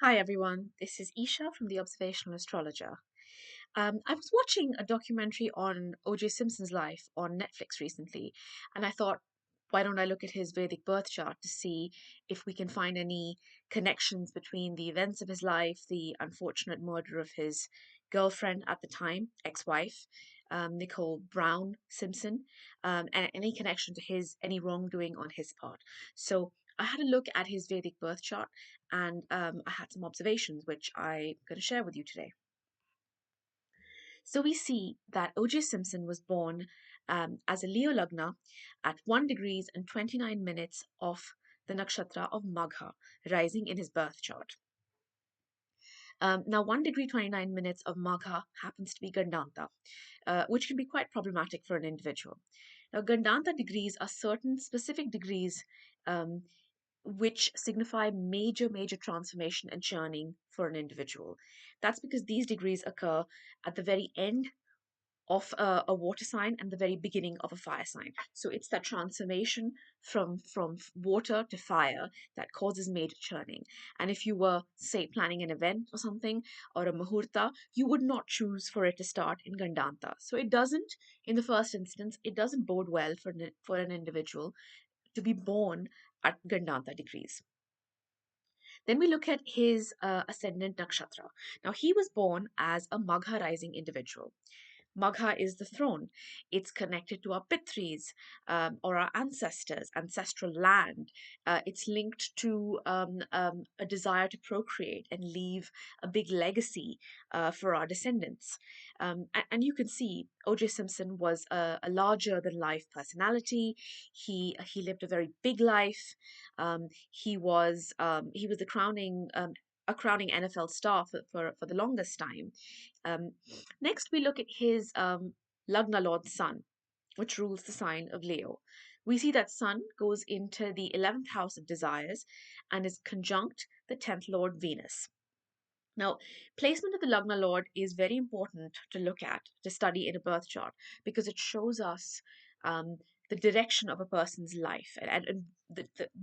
Hi everyone, this is Isha from the Observational Astrologer. I was watching a documentary on O.J. Simpson's life on Netflix recently, and I thought, why don't I look at his Vedic birth chart to see if we can find any connections between the events of his life, the unfortunate murder of his girlfriend at the time, ex wife, Nicole Brown Simpson, and any connection to any wrongdoing on his part. So I had a look at his Vedic birth chart and I had some observations which I'm going to share with you today. So we see that O.J. Simpson was born as a Leo Lagna at 1 degrees and 29 minutes of the nakshatra of Magha, rising in his birth chart. Now, 1 degree 29 minutes of Magha happens to be Gandanta, which can be quite problematic for an individual. Now, Gandanta degrees are certain specific degrees um, which signify major transformation and churning for an individual. That's because these degrees occur at the very end of a water sign and the very beginning of a fire sign. So it's that transformation from water to fire that causes major churning. And if you were, say, planning an event or something or a muhurta, you would not choose for it to start in Gandanta. So it doesn't, in the first instance, it doesn't bode well for an individual to be born at Gandanta degrees. Then we look at his ascendant nakshatra. Now, he was born as a Magha rising individual. Magha is the throne. It's connected to our Pitris or our ancestors, ancestral land. It's linked to a desire to procreate and leave a big legacy for our descendants. And you can see O.J. Simpson was a larger than life personality. He lived a very big life. He was the crowning a crowning NFL star for the longest time. Um, Next, we look at his Lagna Lord Sun, which rules the sign of Leo. We see that Sun goes into the 11th house of desires and is conjunct the 10th Lord Venus. Now, placement of the Lagna Lord is very important to look at, to study in a birth chart, because it shows us um, the direction of a person's life and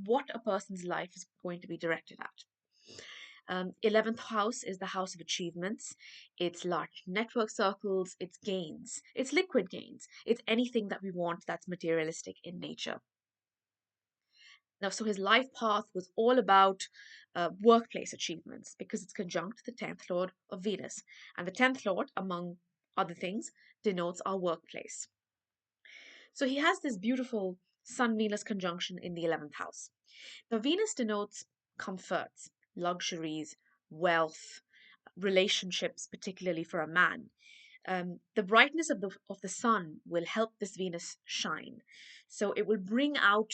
what a person's life is going to be directed at. 11th house is the house of achievements. It's large network circles, it's gains, it's liquid gains, it's anything that we want that's materialistic in nature. Now, so his life path was all about workplace achievements because it's conjunct the 10th Lord of Venus. And the 10th Lord, among other things, denotes our workplace. So he has this beautiful Sun Venus conjunction in the 11th house. Now, Venus denotes comforts, luxuries, wealth, relationships, particularly for a man. The brightness of the sun will help this Venus shine. So it will bring out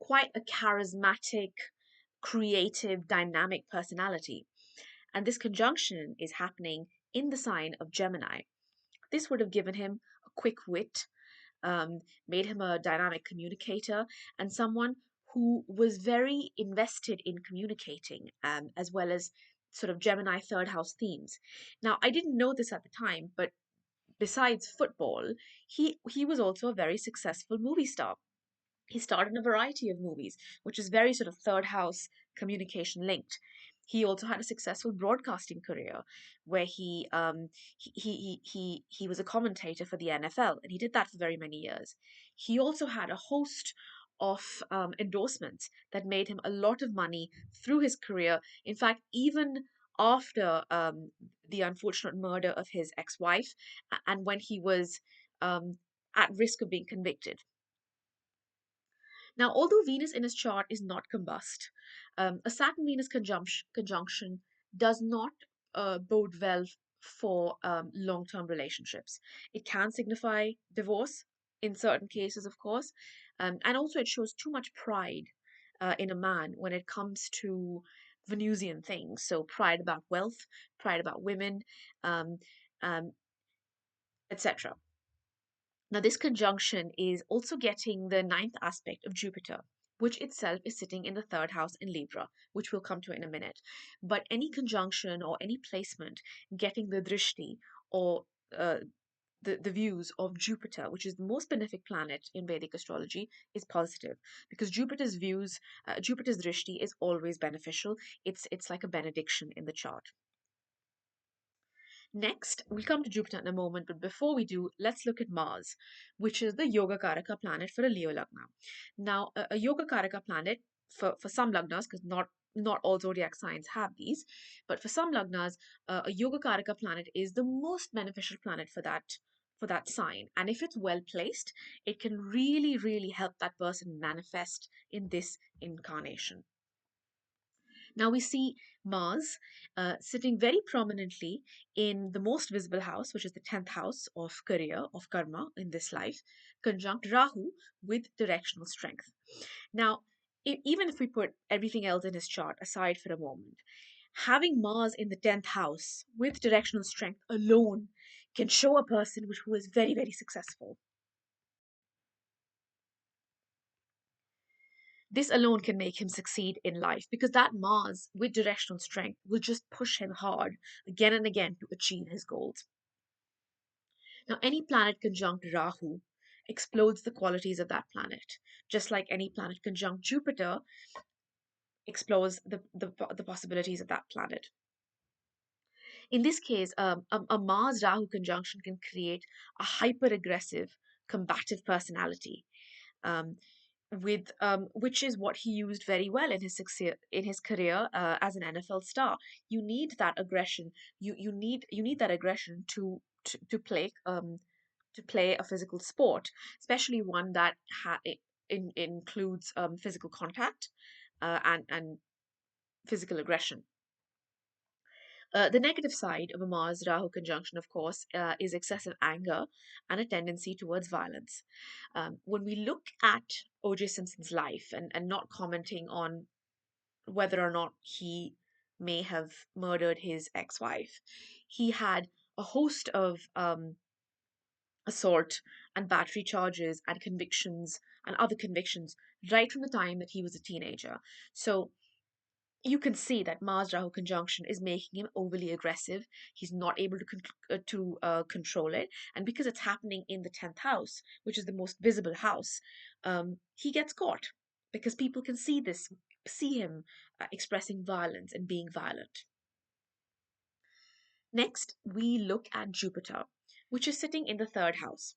quite a charismatic, creative, dynamic personality. And this conjunction is happening in the sign of Gemini. This would have given him a quick wit, made him a dynamic communicator, and someone who was very invested in communicating, as well as sort of Gemini third house themes. Now, I didn't know this at the time, but besides football, he was also a very successful movie star. He starred in a variety of movies, which is very sort of third house communication linked. He also had a successful broadcasting career where he was a commentator for the NFL, and he did that for very many years. He also had a host of endorsements that made him a lot of money through his career. In fact, even after the unfortunate murder of his ex-wife, and when he was at risk of being convicted. Now, although Venus in his chart is not combust, a Saturn Venus conjunction does not bode well for long term relationships. It can signify divorce in certain cases, of course, and also it shows too much pride in a man when it comes to Venusian things. So, pride about wealth, pride about women, um, um, etc. Now, this conjunction is also getting the ninth aspect of Jupiter, which itself is sitting in the third house in Libra, which we'll come to in a minute. But any conjunction or any placement getting the drishti or the views of Jupiter, which is the most benefic planet in Vedic astrology, is positive because Jupiter's drishti is always beneficial. It's like a benediction in the chart. Next, we'll come to Jupiter in a moment, but before we do, let's look at Mars, which is the Yoga Karaka planet for a Leo Lagna. Now, a Yoga Karaka planet for some Lagnas, because not all zodiac signs have these, but for some Lagnas, a Yoga Karaka planet is the most beneficial planet for that sign. And if it's well placed, it can really, really help that person manifest in this incarnation. Now we see Mars sitting very prominently in the most visible house, which is the 10th house of career, of karma in this life, conjunct Rahu with directional strength. Now, even if we put everything else in his chart aside for a moment, having Mars in the 10th house with directional strength alone can show a person who is very, very successful. This alone can make him succeed in life because that Mars with directional strength will just push him hard again and again to achieve his goals. Now, any planet conjunct Rahu explodes the qualities of that planet, just like any planet conjunct Jupiter explores the possibilities of that planet. In this case, a Mars Rahu conjunction can create a hyper aggressive, combative personality. Um, with which is what he used very well in in his career as an NFL star. You need that aggression. You need that aggression to play a physical sport, especially one that includes physical contact and physical aggression. The negative side of a Mars Rahu conjunction, of course, is excessive anger and a tendency towards violence. When we look at O.J. Simpson's life and not commenting on whether or not he may have murdered his ex wife, he had a host of assault and battery charges and convictions and other convictions right from the time that he was a teenager. So you can see that Mars Rahu conjunction is making him overly aggressive. He's not able to control it, and because it's happening in the 10th house, which is the most visible house, he gets caught because people can see him expressing violence and being violent. Next, we look at Jupiter, which is sitting in the third house,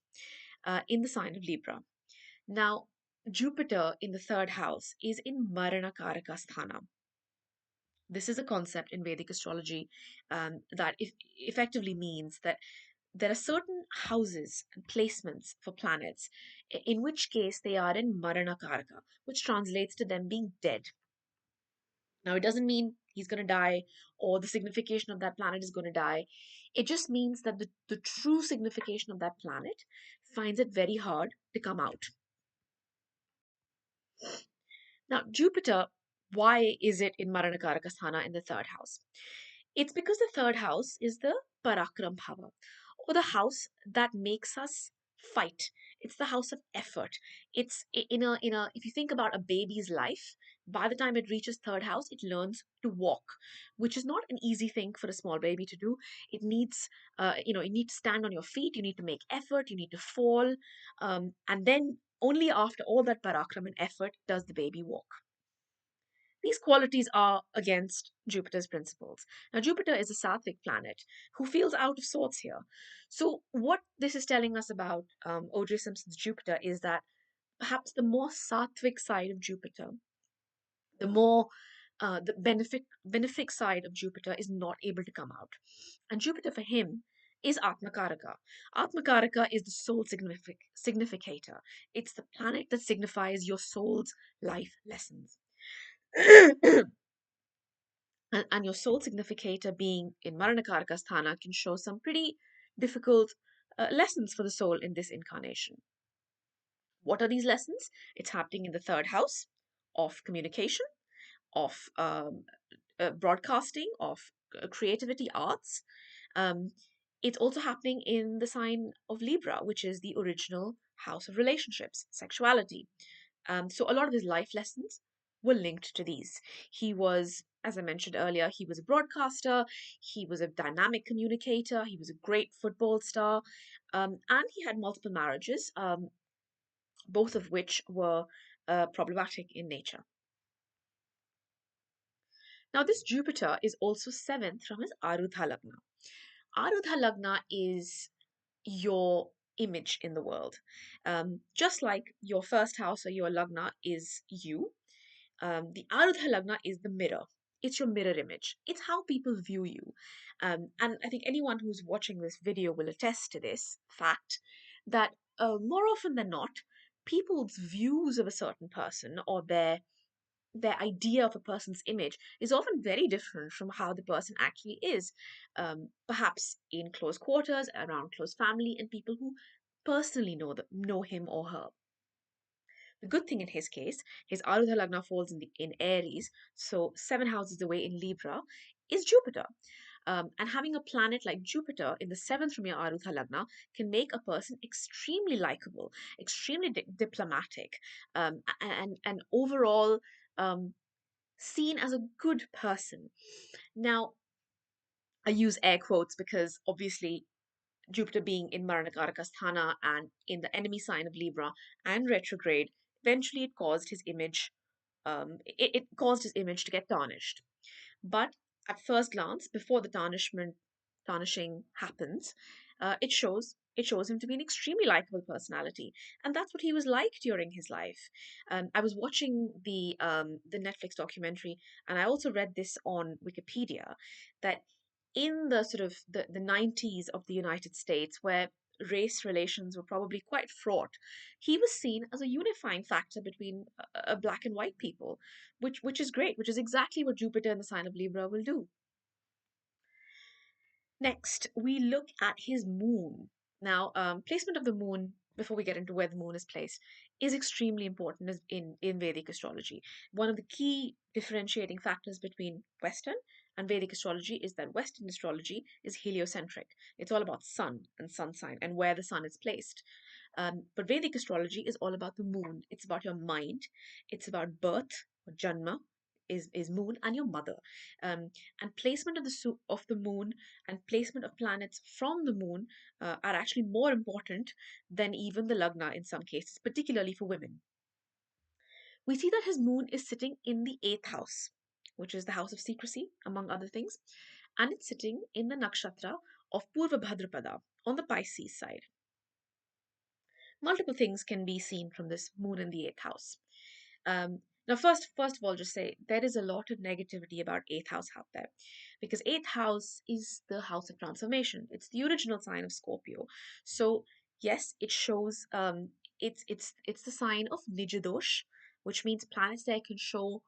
in the sign of Libra. Now, Jupiter in the third house is in Marana Karaka Sthana. This is a concept in Vedic astrology that effectively means that there are certain houses and placements for planets, in which case they are in Marana Karaka, which translates to them being dead. Now, it doesn't mean he's going to die or the signification of that planet is going to die. It just means that the true signification of that planet finds it very hard to come out. Now, Jupiter, why is it in Maranakarakasthana in the third house? It's because the third house is the Parakram Bhava, or the house that makes us fight. It's the house of effort. It's if you think about a baby's life, by the time it reaches third house, it learns to walk, which is not an easy thing for a small baby to do. It needs, you need to stand on your feet. You need to make effort. You need to fall, and then only after all that parakram and effort does the baby walk. These qualities are against Jupiter's principles. Now, Jupiter is a sattvic planet who feels out of sorts here. So, what this is telling us about O.J. Simpson's Jupiter is that perhaps the more sattvic side of Jupiter, the more the benefic side of Jupiter is not able to come out. And Jupiter for him is Atmakaraka. Atmakaraka is the soul significator. It's the planet that signifies your soul's life lessons. And your soul significator being in Maranakaraka Sthana can show some pretty difficult lessons for the soul in this incarnation. What are these lessons? It's happening in the third house of communication, of broadcasting, of creativity, arts. Um, it's also happening in the sign of Libra, which is the original house of relationships, sexuality. So a lot of his life lessons were linked to these. He was As I mentioned earlier, he was a broadcaster, he was a dynamic communicator, he was a great football star, and he had multiple marriages, both of which were problematic in nature. Now, this Jupiter is also seventh from his Arudha Lagna. Arudha Lagna is your image in the world. Just like your first house or your Lagna is you, the Arudha Lagna is the mirror. It's your mirror image. It's how people view you. And I think anyone who's watching this video will attest to this fact that more often than not, people's views of a certain person or their idea of a person's image is often very different from how the person actually is, perhaps in close quarters, around close family, and people who personally know him or her. The good thing in his case, his Arudha Lagna falls in Aries, so 7 houses away in Libra, is Jupiter. And having a planet like Jupiter in the seventh from your Arudha Lagna can make a person extremely likable, extremely diplomatic, and overall um, seen as a good person. Now, I use air quotes because obviously Jupiter being in Maranakaraka and in the enemy sign of Libra and retrograde, eventually it caused his image to get tarnished. But at first glance, before the tarnishing happens, it shows him to be an extremely likable personality, and that's what he was like during his life. I was watching the Netflix documentary, and I also read this on Wikipedia that in the sort of the 90s of the United States, where race relations were probably quite fraught, he was seen as a unifying factor between black and white people, which is great, which is exactly what Jupiter in the sign of Libra will do. Next, we look at his moon. Now, placement of the moon, before we get into where the moon is placed, is extremely important in Vedic astrology. One of the key differentiating factors between Western and Vedic astrology is that Western astrology is heliocentric. It's all about sun and sun sign and where the sun is placed. But Vedic astrology is all about the moon. It's about your mind. It's about birth or janma is moon and your mother. And placement of the moon and placement of planets from the moon are actually more important than even the lagna in some cases, particularly for women. We see that his moon is sitting in the eighth house, which is the house of secrecy, among other things, and it's sitting in the nakshatra of Purva Bhadrapada on the Pisces side. Multiple things can be seen from this moon in the eighth house. Now, first of all, just say there is a lot of negativity about eighth house out there, because eighth house is the house of transformation. It's the original sign of Scorpio. So yes, it shows it's the sign of Nijadosh, which means planets there can show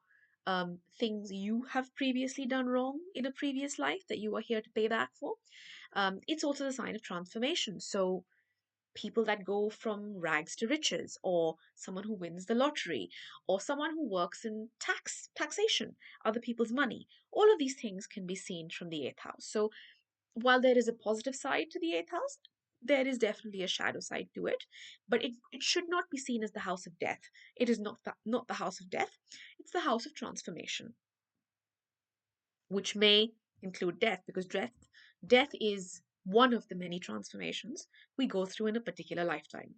things you have previously done wrong in a previous life that you are here to pay back for. It's also the sign of transformation. So people that go from rags to riches, or someone who wins the lottery, or someone who works in taxation, other people's money, all of these things can be seen from the eighth house. So while there is a positive side to the eighth house, there is definitely a shadow side to it, but it should not be seen as the house of death. It is not the house of death. It's the house of transformation, which may include death, because death is one of the many transformations we go through in a particular lifetime.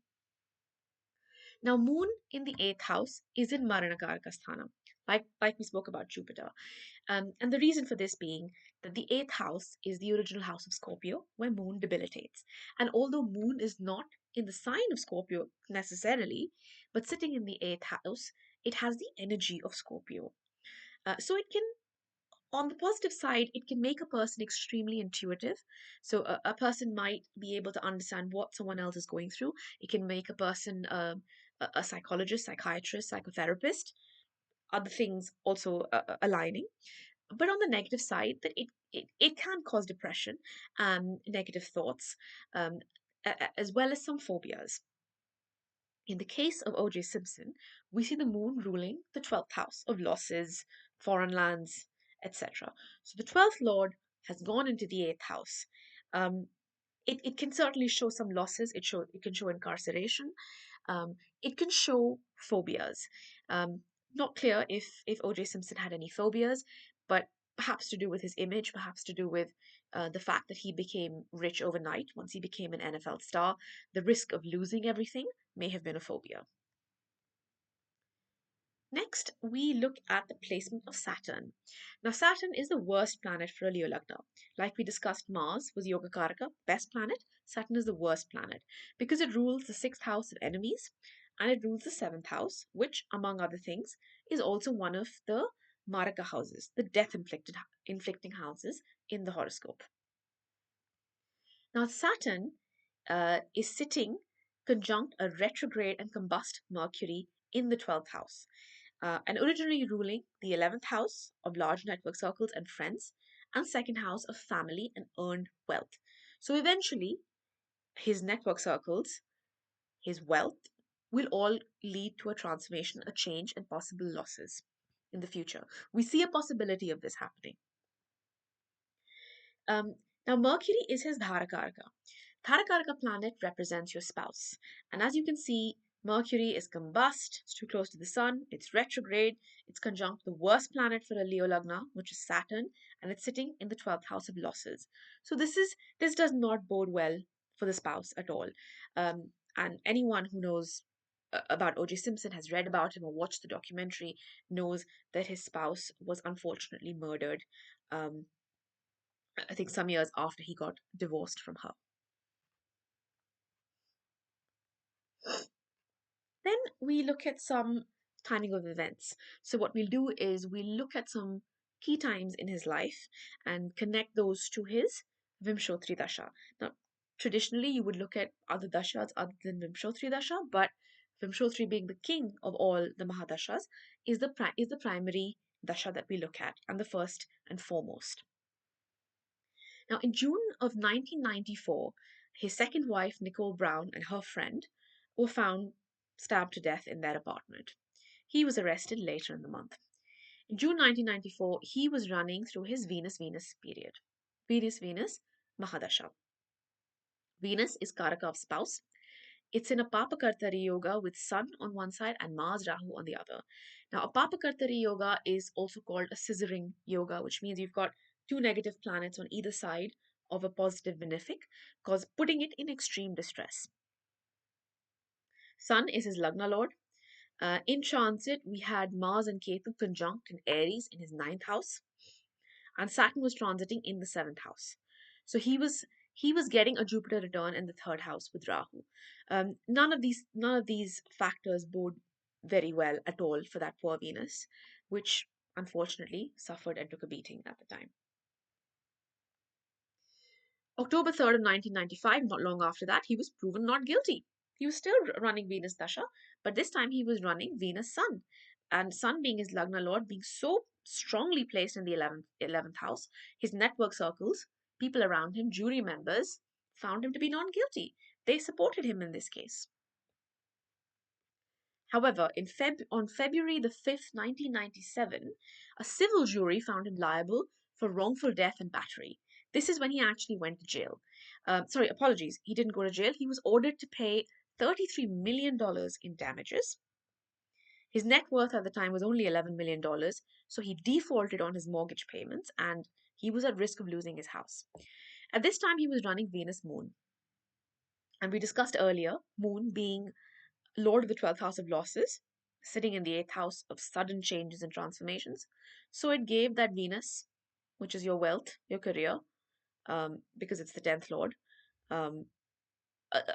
Now, Moon in the eighth house is in Maranakarkasthana, like we spoke about Jupiter. And the reason for this being that the eighth house is the original house of Scorpio, where Moon debilitates. And although Moon is not in the sign of Scorpio necessarily, but sitting in the eighth house, it has the energy of Scorpio. So it can, on the positive side, it can make a person extremely intuitive. So a person might be able to understand what someone else is going through. It can make a person a psychologist, psychiatrist, psychotherapist, other things also aligning. But on the negative side, that it can cause depression, negative thoughts, um, as well as some phobias. In the case of O.J. Simpson, we see the moon ruling the 12th house of losses, foreign lands, etc. So the 12th lord has gone into the 8th house. Um, it can certainly show some losses. It can show incarceration. It can show phobias. Not clear if O.J. Simpson had any phobias, but perhaps to do with his image, perhaps to do with the fact that he became rich overnight once he became an NFL star. The risk of losing everything may have been a phobia. Next, we look at the placement of Saturn. Now, Saturn is the worst planet for a Leo Lagna. Like we discussed, Mars was Yoga Karaka, best planet. Saturn is the worst planet because it rules the sixth house of enemies and it rules the seventh house, which, among other things, is also one of the Maraka houses, the inflicting houses in the horoscope. Now, Saturn is sitting conjunct a retrograde and combust Mercury in the 12th house, and originally ruling the 11th house of large network circles and friends, and second house of family and earned wealth. So eventually, his network circles, his wealth, will all lead to a transformation, a change, and possible losses in the future. We see a possibility of this happening. Um, Now, Mercury is his Dharakaraka. Dharakaraka planet represents your spouse. And as you can see, Mercury is combust, it's too close to the sun, it's retrograde, it's conjunct the worst planet for a Leo Lagna, which is Saturn, and it's sitting in the 12th house of losses. So this does not bode well for the spouse at all. And anyone who knows about O.J. Simpson, has read about him or watched the documentary, knows that his spouse was unfortunately murdered. Um, I think some years after he got divorced from her. Then we look at some timing of events. So what we'll do is we'll look at some key times in his life and connect those to his Vimshotri Dasha. Now, traditionally you would look at other dashas other than Vimshotri Dasha, but Vimshotri being the king of all the Mahadashas is the primary dasha that we look at and the first and foremost. Now, in June of 1994, his second wife, Nicole Brown, and her friend were found stabbed to death in their apartment. He was arrested later in the month. In June 1994, he was running through his Venus Venus period. Venus Venus Mahadasha. Venus is Karaka of spouse. It's in a Papakartari yoga with Sun on one side and Mars Rahu on the other. Now, a Papakartari yoga is also called a scissoring yoga, which means you've got two negative planets on either side of a positive benefic, cause putting it in extreme distress. Sun is his Lagna Lord. In transit, we had Mars and Ketu conjunct in Aries in his ninth house, and Saturn was transiting in the seventh house. So he was getting a Jupiter return in the third house with Rahu. None of these factors bode very well at all for that poor Venus, which unfortunately suffered and took a beating at the time. October 3rd of 1995, not long after that, he was proven not guilty. He was still running Venus Dasha, but this time he was running Venus Sun. And Sun being his Lagna Lord, being so strongly placed in the 11th house, his network circles, people around him, jury members, found him to be non guilty. They supported him in this case. However, on February the 5th, 1997, a civil jury found him liable for wrongful death and battery. This is when he actually went to jail. Sorry, apologies. He didn't go to jail. He was ordered to pay $33 million in damages. His net worth at the time was only $11 million, so he defaulted on his mortgage payments and he was at risk of losing his house. At this time, he was running Venus Moon. And we discussed earlier, Moon being Lord of the 12th house of losses, sitting in the 8th house of sudden changes and transformations. So it gave that Venus, which is your wealth, your career, because it's the 10th Lord, um,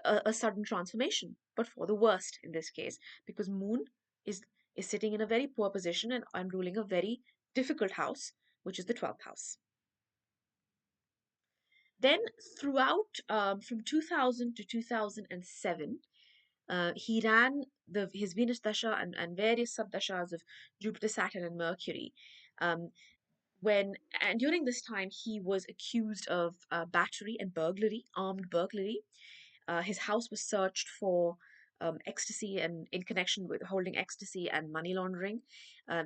a sudden transformation, but for the worst in this case, because Moon is is sitting in a very poor position and ruling a very difficult house, which is the 12th house. Then, throughout from 2000 to 2007, he ran his Venus Dasha and various subdashas of Jupiter, Saturn, and Mercury. Um, and during this time, he was accused of battery and burglary, armed burglary. His house was searched for ecstasy and in connection with holding ecstasy and money laundering.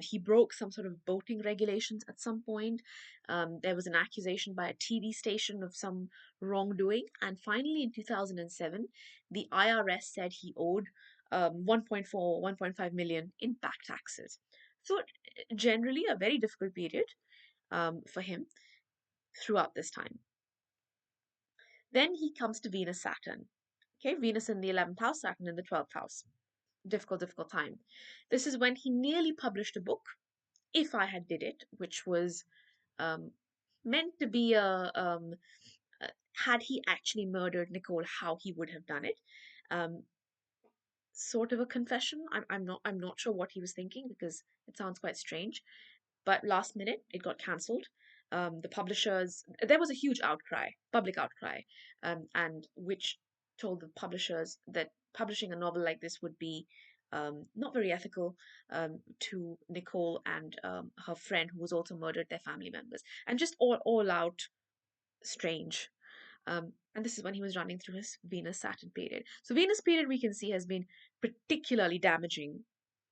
He broke some sort of boating regulations at some point. There was an accusation by a TV station of some wrongdoing. And finally, in 2007, the IRS said he owed 1.4, 1.5 million in back taxes. So, generally, a very difficult period. for him throughout this time. Then he comes to Venus Saturn. Okay, Venus in the 11th house, Saturn in the 12th house. Difficult time. This is when he nearly published a book, If I Had Did It, which was um, meant to be had he actually murdered Nicole, how he would have done it. Um, sort of a confession. I'm not sure what he was thinking because it sounds quite strange. But last minute, it got cancelled. The publishers, there was a huge outcry, public outcry, and which told the publishers that publishing a novel like this would be not very ethical to Nicole and her friend who was also murdered, their family members, and just all out strange. And this is when he was running through his Venus Saturn period. So Venus period we can see has been particularly damaging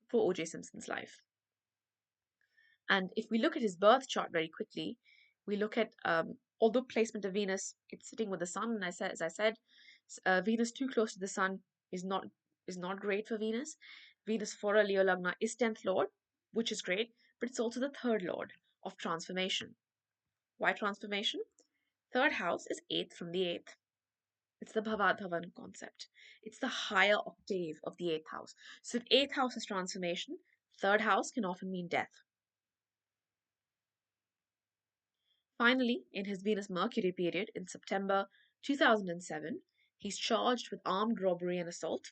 for O.J. Simpson's life. And if we look at his birth chart very quickly, we look at although placement of Venus, it's sitting with the sun, and as I said, Venus too close to the sun is not great for Venus. Venus for a Leo Lagna is 10th lord, which is great, but it's also the third lord of transformation. Why transformation? Third house is eighth from the eighth. It's the Bhavad Bhavan concept. It's the higher octave of the eighth house. So if eighth house is transformation, third house can often mean death. Finally, in his Venus Mercury period in September 2007, he's charged with armed robbery and assault,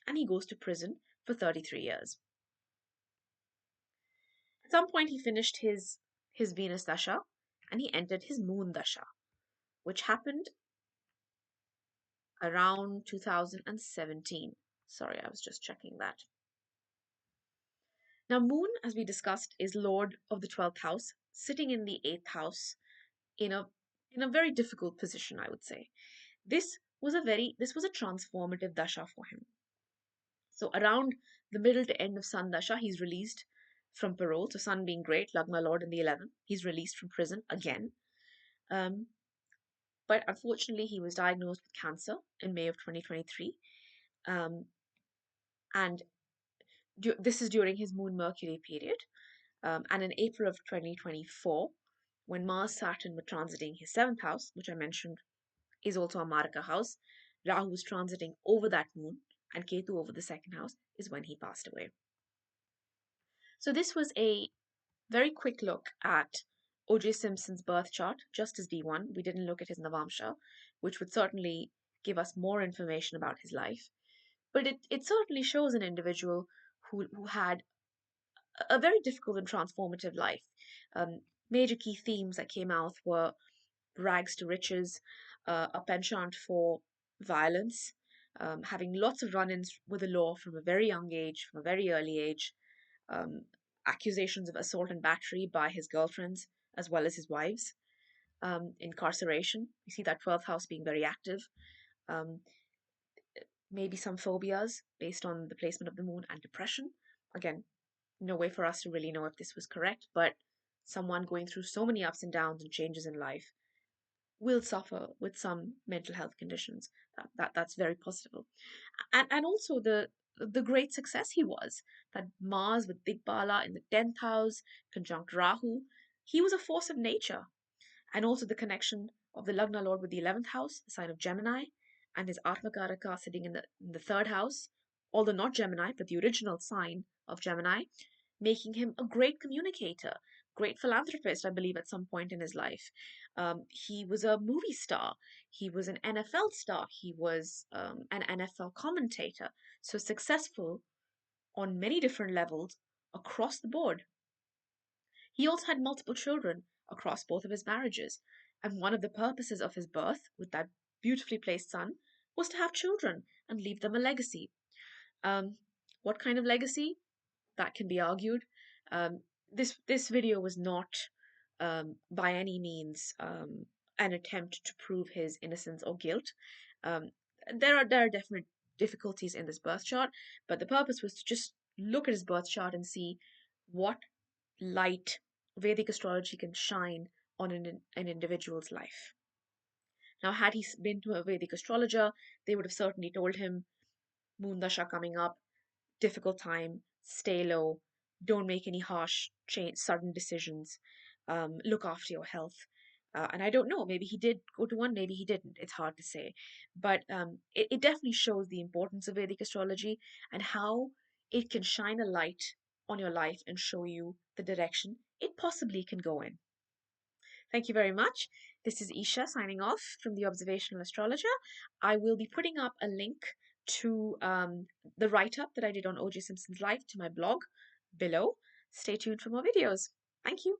and he goes to prison for 33 years. At some point, he finished his Venus Dasha and he entered his Moon Dasha, which happened around 2017. Sorry, I was just checking that. Now, Moon, as we discussed, is Lord of the 12th house, sitting in the 8th house in a very difficult position, I would say. This was a transformative dasha for him. So around the middle to end of Sun dasha, he's released from parole. So Sun being great, Lagna Lord in the 11th, he's released from prison again. Um, but unfortunately, he was diagnosed with cancer in May of 2023, um, and this is during his Moon Mercury period. And in April of 2024, when Mars Saturn were transiting his 7th house, which I mentioned is also a Maraka house, Rahu was transiting over that moon, and Ketu over the second house, is when he passed away. So this was a very quick look at O.J. Simpson's birth chart, just as D1. We didn't look at his Navamsha, which would certainly give us more information about his life. But it certainly shows an individual who had a very difficult and transformative life. Major key themes that came out were rags to riches, a penchant for violence, having lots of run ins with the law from a very young age, from a very early age, um, accusations of assault and battery by his girlfriends as well as his wives, incarceration. You see that 12th house being very active. Um, Maybe some phobias based on the placement of the moon and depression. Again, no way for us to really know if this was correct, but someone going through so many ups and downs and changes in life will suffer with some mental health conditions. That's very possible. And also the great success he was. That Mars with Digbala in the 10th house, conjunct Rahu. He was a force of nature. And also the connection of the Lagna Lord with the 11th house, the sign of Gemini, and his Atmakaraka sitting in the third house, although not Gemini, but the original sign of Gemini, making him a great communicator, great philanthropist, I believe, at some point in his life. He was a movie star. He was an NFL star. He was an NFL commentator. So successful on many different levels across the board. He also had multiple children across both of his marriages. And one of the purposes of his birth, with that beautifully placed sun, was to have children and leave them a legacy. Um, what kind of legacy? That can be argued. This video was not by any means an attempt to prove his innocence or guilt. Um, there are definite difficulties in this birth chart, but the purpose was to just look at his birth chart and see what light Vedic astrology can shine on an individual's life. Now, had he been to a Vedic astrologer, they would have certainly told him Moon Dasha coming up, difficult time, stay low, don't make any harsh, change, sudden decisions. look after your health. And I don't know, maybe he did go to one, maybe he didn't. It's hard to say. But it definitely shows the importance of Vedic astrology and how it can shine a light on your life and show you the direction it possibly can go in. Thank you very much. This is Isha signing off from the Observational Astrologer. I will be putting up a link to the write up that I did on O.J. Simpson's life to my blog below. Stay tuned for more videos. Thank you.